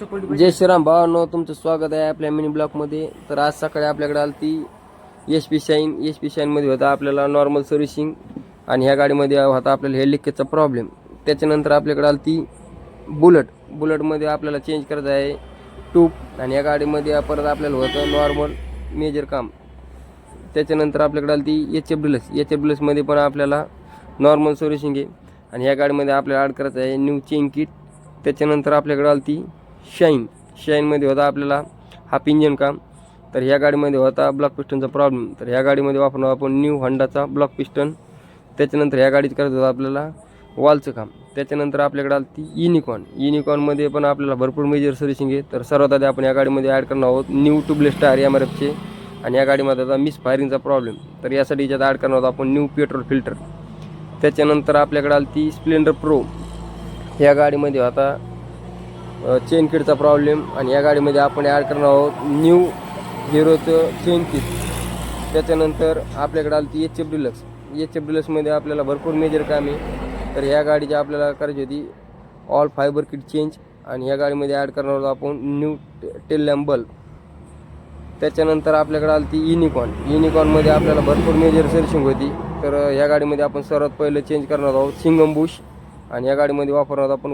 जय श्रीराम भावांनो, तुमचं स्वागत आहे आपल्या मिनी ब्लॉकमध्ये. तर आज सकाळी आपल्याकडे आली ती एच पी शाईनमध्ये होता आपल्याला नॉर्मल सर्व्हिसिंग, आणि ह्या गाडीमध्ये होता आपल्याला हे लिकेजचा प्रॉब्लेम. त्याच्यानंतर आपल्याकडे आली ती बुलेटमध्ये आपल्याला चेंज करायचं आहे ट्यूब, आणि या गाडीमध्ये परत आपल्याला होतं नॉर्मल मेजर काम. त्याच्यानंतर आपल्याकडे आली ती एच एफ डिलक्समध्ये पण आपल्याला नॉर्मल सर्व्हिसिंग आहे, आणि ह्या गाडीमध्ये आपल्याला ॲड करायचं आहे न्यू चेन किट. त्याच्यानंतर आपल्याकडे आली ती शाईनमध्ये होता आपल्याला हाफ इंजन काम. तर ह्या गाडीमध्ये होता ब्लॉक पिस्टनचा प्रॉब्लेम. तर ह्या गाडीमध्ये वापरणार आपण न्यू होंडाचा ब्लॉक पिस्टन. त्याच्यानंतर ह्या गाडीत करायचं होतं आपल्याला वॉलचं काम. त्याच्यानंतर आपल्याकडे आली ती युनिकॉनमध्ये पण आपल्याला भरपूर मेजर सर्व्हिसिंग आहे. तर सर्वात आधी आपण या गाडीमध्ये ॲड करणार आहोत न्यू ट्यूबलेस टायर MRFचे, आणि या गाडीमध्ये होता मिस फायरिंगचा प्रॉब्लेम. तर यासाठी याच्यात ॲड करणार आहोत आपण न्यू पेट्रोल फिल्टर. त्याच्यानंतर आपल्याकडे आली ती स्प्लेंडर प्रो. या गाडीमध्ये होता चेन किटचा प्रॉब्लेम, आणि या गाडीमध्ये आपण ॲड करणार आहोत न्यू हिरोचं चेन किट. त्याच्यानंतर आपल्याकडे आली ती एच एफ डिलक्समध्ये आपल्याला भरपूर मेजर काम आहे. तर ह्या गाडीची आपल्याला करायची होती ऑल फायबर किट चेंज, आणि या गाडीमध्ये ॲड करणार आहोत आपण न्यू टेल लॅम्प बल्ब. त्याच्यानंतर आपल्याकडे आली ती युनिकॉनमध्ये आपल्याला भरपूर मेजर सर्व्हिसिंग होती. तर ह्या गाडीमध्ये आपण सर्वात पहिलं चेंज करणार आहोत सिंगम बुश, आणि या गाडीमध्ये वापरणार आहोत आपण